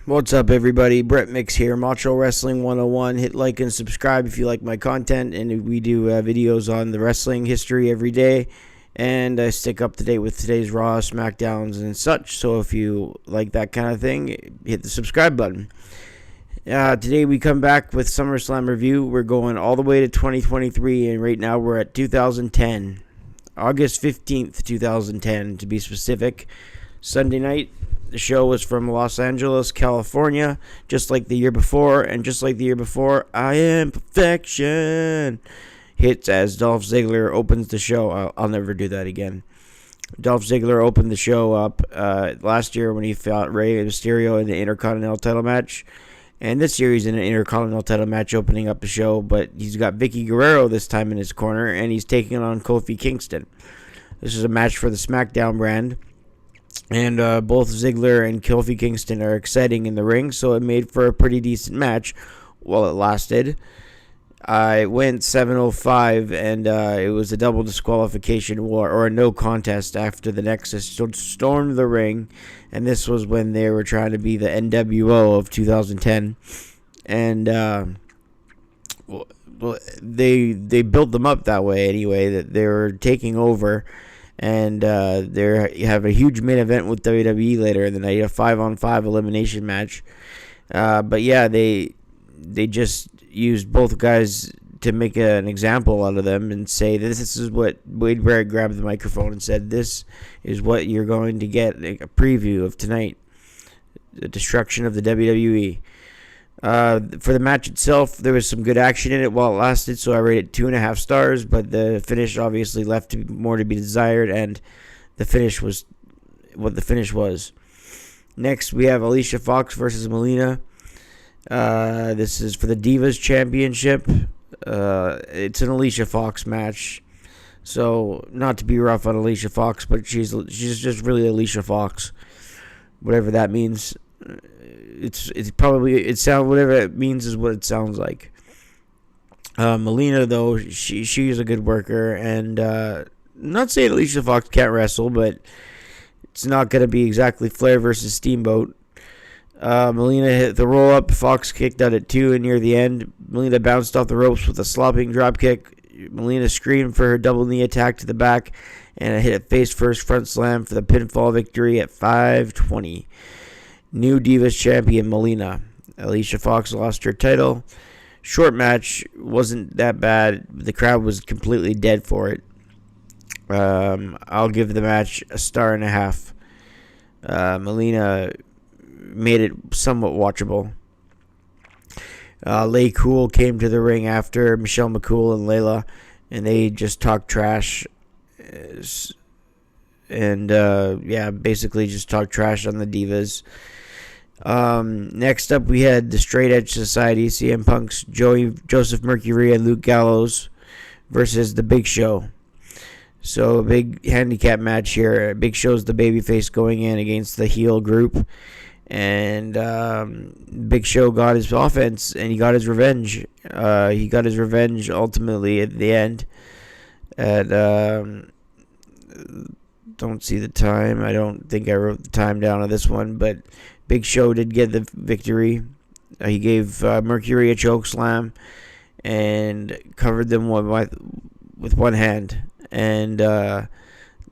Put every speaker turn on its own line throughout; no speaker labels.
What's up, everybody? Brett Mix here, Macho Wrestling 101. Hit like and subscribe if you like my content, and we do videos on the wrestling history every day, and I stick up to date with today's Raw, SmackDowns, and such. So if you like that kind of thing, hit the subscribe button. Today we come back with SummerSlam review. We're going all the way to 2023, and right now we're at 2010, August 15th, 2010 to be specific. Sunday night. The show was from Los Angeles, California, just like the year before, and just like the year before, I Am Perfection hits as Dolph Ziggler opens the show. I'll never do that again. Dolph Ziggler opened the show up last year when he fought Rey Mysterio in the Intercontinental title match, and this year he's in an Intercontinental title match opening up the show, but he's got Vicky Guerrero this time in his corner, and he's taking on Kofi Kingston. This is a match for the SmackDown brand. And both Ziggler and Kofi Kingston are exciting in the ring, so it made for a pretty decent match while it lasted. I went 7:05, and it was a double disqualification or a no contest after the Nexus stormed the ring, and this was when they were trying to be the NWO of 2010, and they built them up that way anyway, that they were taking over. And they have a huge main event with WWE later in the night, a 5-on-5 elimination match. But yeah, they just used both guys to make an example out of them and say that this is what Wade Barrett grabbed the microphone and said, "This is what you're going to get, a preview of tonight, the destruction of the WWE." For the match itself, there was some good action in it while it lasted, so I rated 2.5 stars, but the finish obviously left more to be desired, and the finish was what the finish was. Next, we have Alicia Fox versus Melina. This is for the Divas Championship. It's an Alicia Fox match, so not to be rough on Alicia Fox, but she's just really Alicia Fox, whatever that means. It's whatever it means is what it sounds like. Melina, though, she's a good worker, and not saying Alicia Fox can't wrestle, but it's not going to be exactly Flair versus Steamboat. Melina hit the roll up. Fox kicked out at 2, and near the end, Melina bounced off the ropes with a slopping drop kick. Melina screamed for her double knee attack to the back, and hit a face first front slam for the pinfall victory at 5:20. New Divas champion Melina. Alicia Fox lost her title. Short match, wasn't that bad. The crowd was completely dead for it. I'll give the match a 1.5 stars. Melina made it somewhat watchable. Lay Cool came to the ring after Michelle McCool and Layla, and they just talked trash. Basically just talked trash on the Divas. Next up, we had the Straight Edge Society, CM Punk's Joseph Mercury and Luke Gallows versus the Big Show. So a big handicap match here. Big Show's the babyface going in against the heel group, and Big Show got his offense and he got his revenge. He got his revenge ultimately at the end. Don't see the time. I don't think I wrote the time down on this one, but Big Show did get the victory. He gave Mercury a choke slam and covered them with one hand. And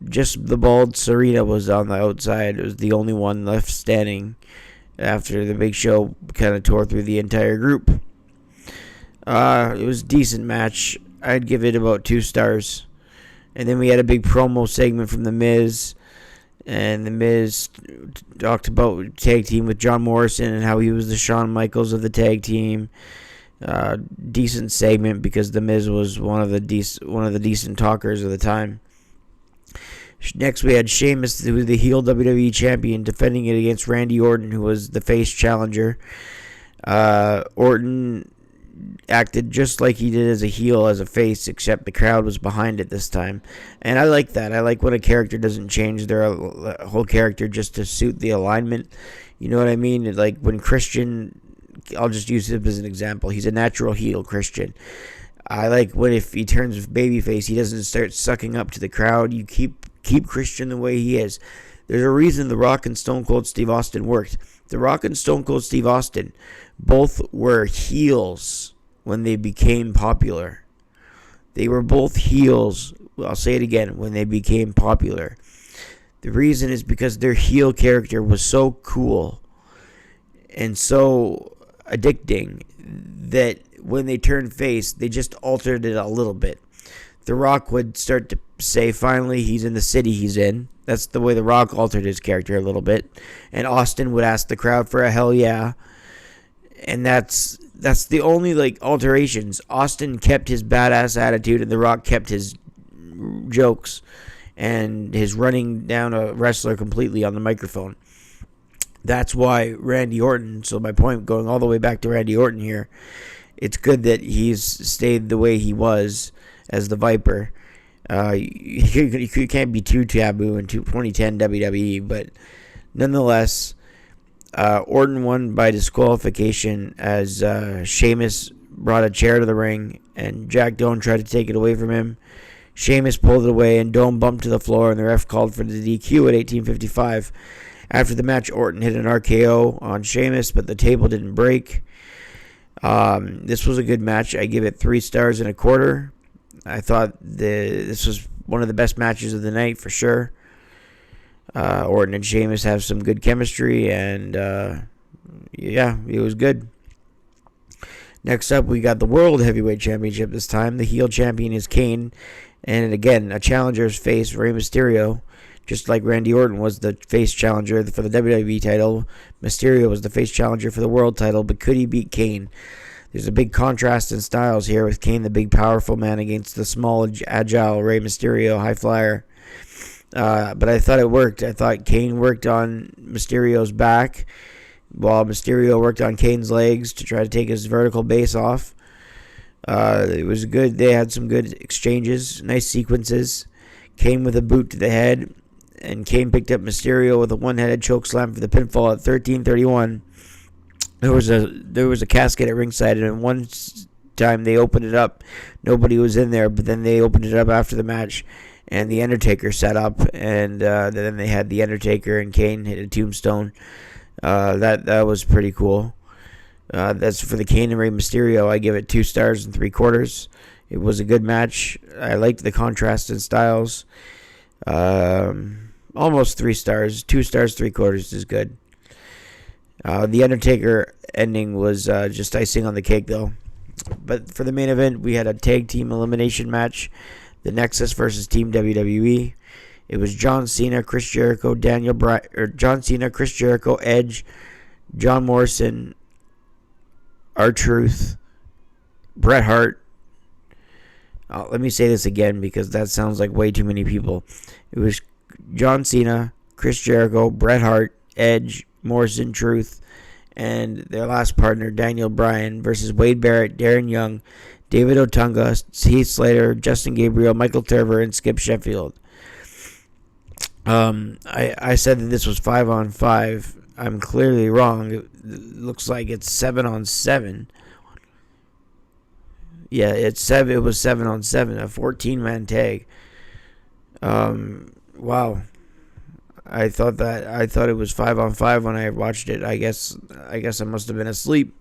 just the bald Serena was on the outside. It was the only one left standing after the Big Show kind of tore through the entire group. It was a decent match. I'd give it about 2 stars. And then we had a big promo segment from The Miz. And The Miz talked about tag team with John Morrison and how he was the Shawn Michaels of the tag team. Decent segment because The Miz was one of the decent talkers of the time. Next, we had Sheamus, who was the heel WWE champion, defending it against Randy Orton, who was the face challenger. Orton acted just like he did as a heel, as a face, except the crowd was behind it this time. And I like that. I like when a character doesn't change their whole character just to suit the alignment. You know what I mean? Like when Christian, I'll just use him as an example. He's a natural heel, Christian. I like when if he turns babyface, he doesn't start sucking up to the crowd. You keep Christian the way he is. There's a reason The Rock and Stone Cold Steve Austin worked. The Rock and Stone Cold Steve Austin both were heels when they became popular. They were both heels, I'll say it again, when they became popular. The reason is because their heel character was so cool and so addicting that when they turned face, they just altered it a little bit. The Rock would start to say, finally, he's in the city he's in. That's the way The Rock altered his character a little bit. And Austin would ask the crowd for a hell yeah. And that's the only alterations. Austin kept his badass attitude, and The Rock kept his jokes and his running down a wrestler completely on the microphone. That's why Randy Orton, so my point going all the way back to Randy Orton here, it's good that he's stayed the way he was as the Viper. You can't be too taboo in 2010 WWE, but nonetheless, Orton won by disqualification as Sheamus brought a chair to the ring and Jack Doan tried to take it away from him. Sheamus pulled it away and Doan bumped to the floor, and the ref called for the DQ at 18:55. After the match, Orton hit an RKO on Sheamus, but the table didn't break. This was a good match. I give it 3 stars and a quarter. I thought this was one of the best matches of the night for sure. Orton and Sheamus have some good chemistry, and yeah, it was good. Next up, we got the World Heavyweight Championship this time. The heel champion is Kane, and again, a challenger's face, Rey Mysterio. Just like Randy Orton was the face challenger for the WWE title, Mysterio was the face challenger for the world title, but could he beat Kane? There's a big contrast in styles here, with Kane, the big, powerful man, against the small, agile Rey Mysterio, high flyer. But I thought it worked. I thought Kane worked on Mysterio's back, while Mysterio worked on Kane's legs to try to take his vertical base off. It was good. They had some good exchanges, nice sequences. Kane with a boot to the head, and Kane picked up Mysterio with a one-headed chokeslam for the pinfall at 13:31. There was a casket at ringside, and one time they opened it up, nobody was in there, but then they opened it up after the match, and the Undertaker set up, and then they had the Undertaker and Kane hit a tombstone. That was pretty cool. That's for the Kane and Rey Mysterio. I give it 2 stars and 3/4. It was a good match. I liked the contrast in styles. Almost 3 stars. 2 stars, 3/4 is good. The Undertaker ending was just icing on the cake, though. But for the main event, we had a tag team elimination match. The Nexus versus Team WWE. It was John Cena, Chris Jericho, Chris Jericho, Edge, John Morrison, R-Truth, Bret Hart. Let me say this again because that sounds like way too many people. It was John Cena, Chris Jericho, Bret Hart, Edge, Morrison, Truth, and their last partner, Daniel Bryan, versus Wade Barrett, Darren Young, David Otunga, Heath Slater, Justin Gabriel, Michael Tarver, and Skip Sheffield. I said that this was 5-on-5. I'm clearly wrong. It looks like it's 7-on-7. Yeah, it was 7-on-7, a 14-man tag. Wow. I thought it was 5-on-5 when I watched it. I guess I must have been asleep.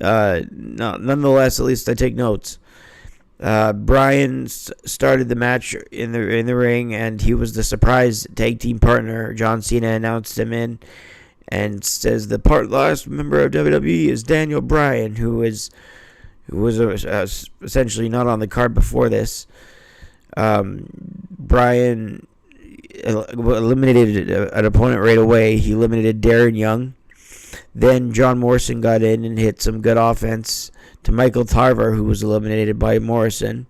No, nonetheless, at least I take notes. Bryan started the match in the ring, and he was the surprise tag team partner. John Cena announced him in, and says the last member of WWE is Daniel Bryan, who was essentially not on the card before this. Bryan eliminated an opponent right away. He eliminated Darren Young. Then John Morrison got in and hit some good offense to Michael Tarver, who was eliminated by Morrison.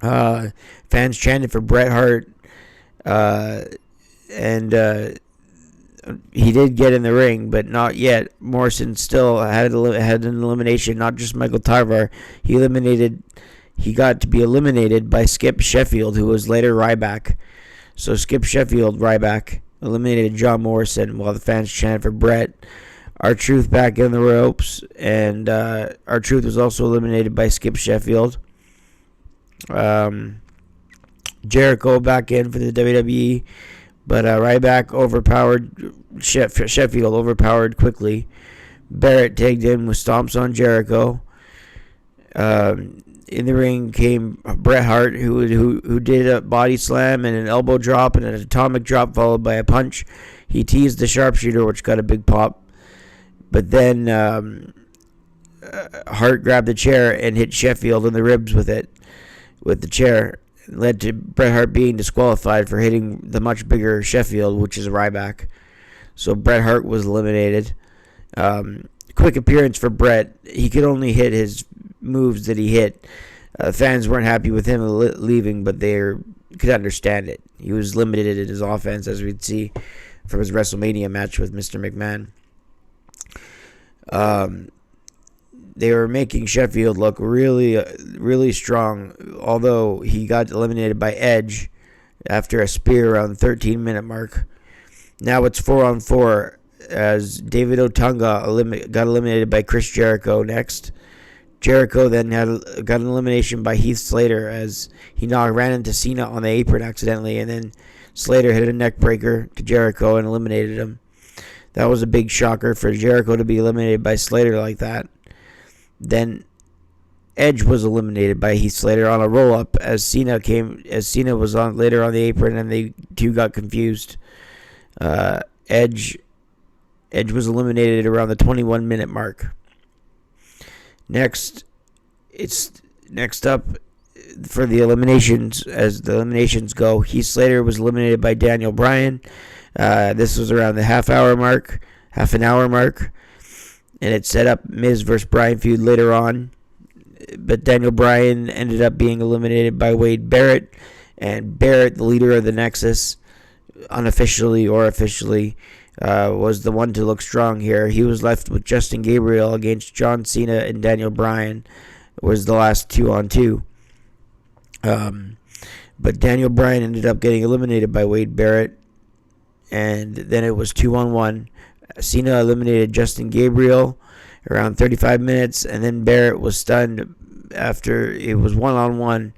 Fans chanted for Bret Hart, and he did get in the ring, but not yet. Morrison still had an elimination, not just Michael Tarver. He got to be eliminated by Skip Sheffield, who was later Ryback. So Skip Sheffield, Ryback, eliminated John Morrison while the fans chanted for Bret. R-Truth back in the ropes, and R-Truth was also eliminated by Skip Sheffield. Jericho back in for the WWE, but Ryback overpowered Sheffield overpowered quickly. Barrett tagged in with stomps on Jericho. In the ring came Bret Hart, who did a body slam and an elbow drop and an atomic drop followed by a punch. He teased the sharpshooter, which got a big pop. But then Hart grabbed the chair and hit Sheffield in the ribs with the chair. It led to Bret Hart being disqualified for hitting the much bigger Sheffield, which is Ryback. So Bret Hart was eliminated. Quick appearance for Bret. He could only hit his moves that he hit. Fans weren't happy with him leaving, but they could understand it. He was limited in his offense, as we'd see from his WrestleMania match with Mr. McMahon. They were making Sheffield look really, really strong, although he got eliminated by Edge after a spear around the 13-minute mark. Now it's 4-on-4 as David Otunga got eliminated by Chris Jericho next. Jericho then got an elimination by Heath Slater as he ran into Cena on the apron accidentally, and then Slater hit a neck breaker to Jericho and eliminated him. That was a big shocker for Jericho to be eliminated by Slater like that. Then Edge was eliminated by Heath Slater on a roll-up as Cena was on later on the apron, and they two got confused. Edge was eliminated around the 21-minute mark. Next up for the eliminations, as the eliminations go, Heath Slater was eliminated by Daniel Bryan. This was around the half an hour mark, and it set up Miz versus Bryan feud later on. But Daniel Bryan ended up being eliminated by Wade Barrett, and Barrett, the leader of the Nexus, unofficially or officially, was the one to look strong here. He was left with Justin Gabriel against John Cena, and Daniel Bryan was the last 2-on-2. But Daniel Bryan ended up getting eliminated by Wade Barrett, and then it was 2-on-1. Cena eliminated Justin Gabriel around 35 minutes, and then Barrett was stunned after it was 1-on-1,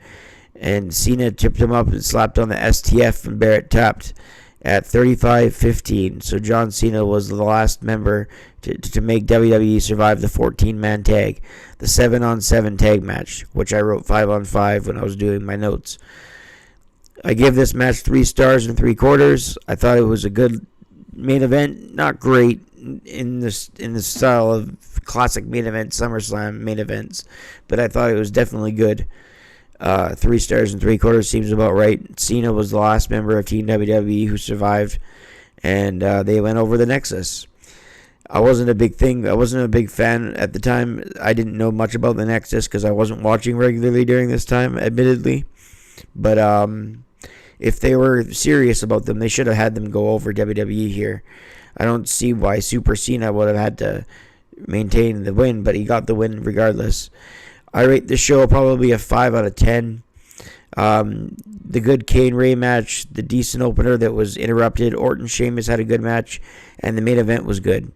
and Cena tipped him up and slapped on the STF, and Barrett tapped at 35-15. So John Cena was the last member to make WWE survive the 14-man tag, the 7-on-7 tag match, which I wrote 5-on-5 when I was doing my notes. I give this match 3 stars and 3/4. I thought it was a good main event, not great in the style of classic main event SummerSlam main events, but I thought it was definitely good. 3 stars and 3/4 seems about right. Cena was the last member of Team WWE who survived, and they went over the Nexus. I wasn't a big fan at the time. I didn't know much about the Nexus because I wasn't watching regularly during this time, admittedly. But if they were serious about them, they should have had them go over WWE here. I don't see why Super Cena would have had to maintain the win, but he got the win regardless. I rate this show probably a 5 out of 10. The good Kane-Ray match, the decent opener that was interrupted, Orton-Sheamus had a good match, and the main event was good.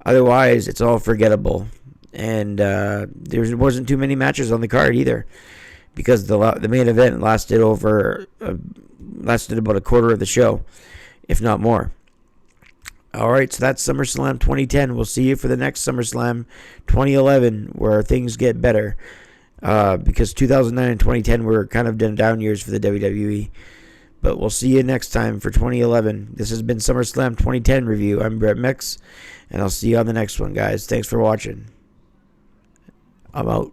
Otherwise, it's all forgettable. And there wasn't too many matches on the card either, because the main event lasted about a quarter of the show, if not more. All right, so that's SummerSlam 2010. We'll see you for the next SummerSlam 2011, where things get better. Because 2009 and 2010 were kind of down years for the WWE. But we'll see you next time for 2011. This has been SummerSlam 2010 review. I'm Brett Mix, and I'll see you on the next one, guys. Thanks for watching. I'm out.